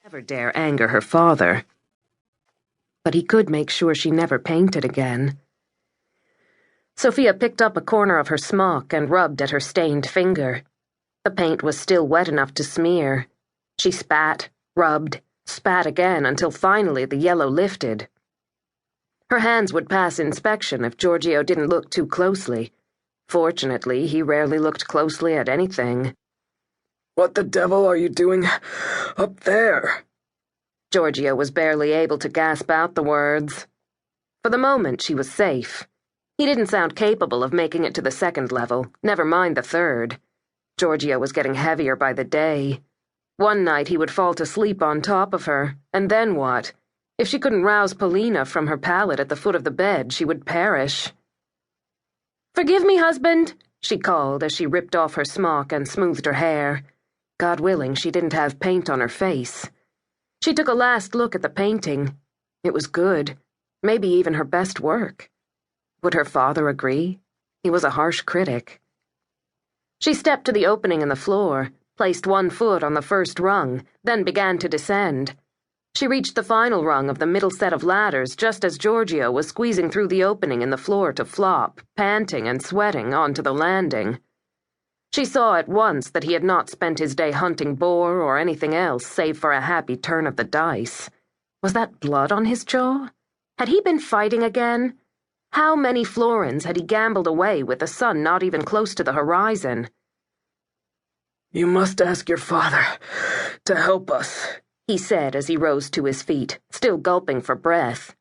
Never dare anger her father. But he could make sure she never painted again. Sofia picked up a corner of her smock and rubbed at her stained finger. The paint was still wet enough to smear. She spat, rubbed, spat again until finally the yellow lifted. Her hands would pass inspection if Giorgio didn't look too closely. Fortunately, he rarely looked closely at anything. "What the devil are you doing up there?" Giorgio was barely able to gasp out the words. For the moment, she was safe. He didn't sound capable of making it to the second level, never mind the third. Giorgio was getting heavier by the day. One night he would fall to sleep on top of her, and then what? If she couldn't rouse Polina from her pallet at the foot of the bed, she would perish. "Forgive me, husband," she called as she ripped off her smock and smoothed her hair. God willing, she didn't have paint on her face. She took a last look at the painting. It was good, maybe even her best work. Would her father agree? He was a harsh critic. She stepped to the opening in the floor, placed one foot on the first rung, then began to descend. She reached the final rung of the middle set of ladders just as Giorgio was squeezing through the opening in the floor to flop, panting and sweating, onto the landing. She saw at once that he had not spent his day hunting boar or anything else save for a happy turn of the dice. Was that blood on his jaw? Had he been fighting again? How many florins had he gambled away with the sun not even close to the horizon? "You must ask your father to help us," he said as he rose to his feet, still gulping for breath.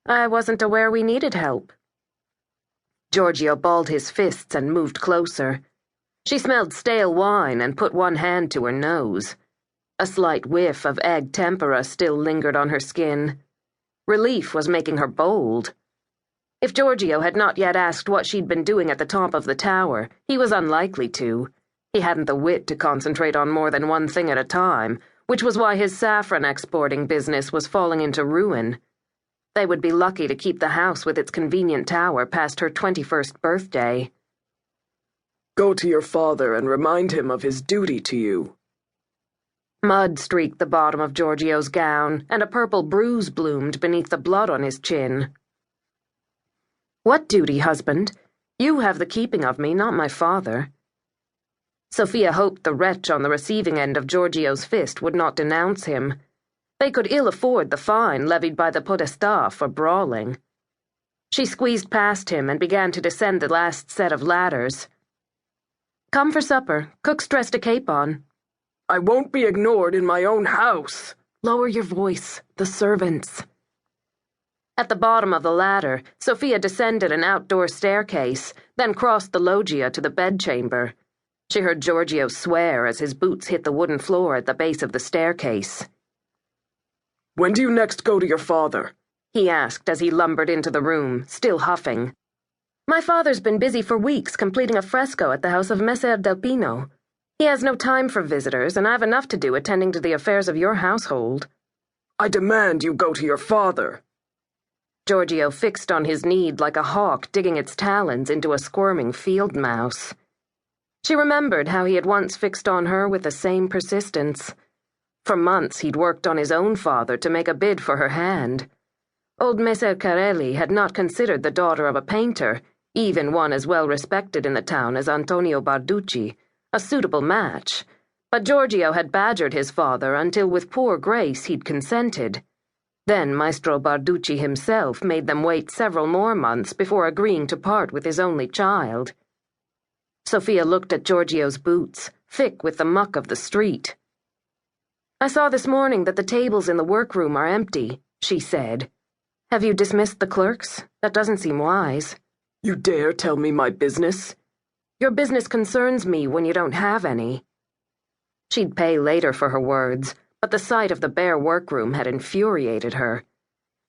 "I wasn't aware we needed help." Giorgio balled his fists and moved closer. She smelled stale wine and put one hand to her nose. A slight whiff of egg tempera still lingered on her skin. Relief was making her bold. If Giorgio had not yet asked what she'd been doing at the top of the tower, he was unlikely to. He hadn't the wit to concentrate on more than one thing at a time, which was why his saffron exporting business was falling into ruin. They would be lucky to keep the house with its convenient tower past her 21st birthday. "Go to your father and remind him of his duty to you." Mud streaked the bottom of Giorgio's gown, and a purple bruise bloomed beneath the blood on his chin. "What duty, husband? You have the keeping of me, not my father." Sofia hoped the wretch on the receiving end of Giorgio's fist would not denounce him. They could ill afford the fine levied by the podestà for brawling. She squeezed past him and began to descend the last set of ladders. "Come for supper. Cook's dressed a cape on." "I won't be ignored in my own house." "Lower your voice. The servants." At the bottom of the ladder, Sofia descended an outdoor staircase, then crossed the loggia to the bedchamber. She heard Giorgio swear as his boots hit the wooden floor at the base of the staircase. "When do you next go to your father?" he asked as he lumbered into the room, still huffing. "My father's been busy for weeks completing a fresco at the house of Messer del Pino. He has no time for visitors, and I've enough to do attending to the affairs of your household." "I demand you go to your father." Giorgio fixed on his need like a hawk digging its talons into a squirming field mouse. She remembered how he had once fixed on her with the same persistence. For months he'd worked on his own father to make a bid for her hand. Old Messer Carelli had not considered the daughter of a painter, even one as well respected in the town as Antonio Barducci, a suitable match, but Giorgio had badgered his father until with poor grace he'd consented. Then Maestro Barducci himself made them wait several more months before agreeing to part with his only child. Sofia looked at Giorgio's boots, thick with the muck of the street. "I saw this morning that the tables in the workroom are empty," she said. "Have you dismissed the clerks? That doesn't seem wise." "You dare tell me my business?" "Your business concerns me when you don't have any." She'd pay later for her words, but the sight of the bare workroom had infuriated her.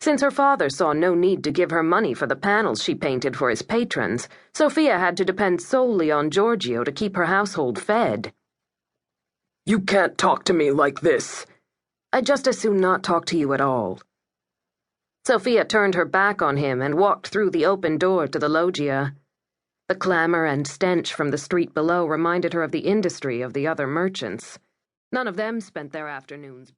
Since her father saw no need to give her money for the panels she painted for his patrons, Sofia had to depend solely on Giorgio to keep her household fed. "You can't talk to me like this." "I'd just as soon not talk to you at all." Sofia turned her back on him and walked through the open door to the loggia. The clamor and stench from the street below reminded her of the industry of the other merchants. None of them spent their afternoons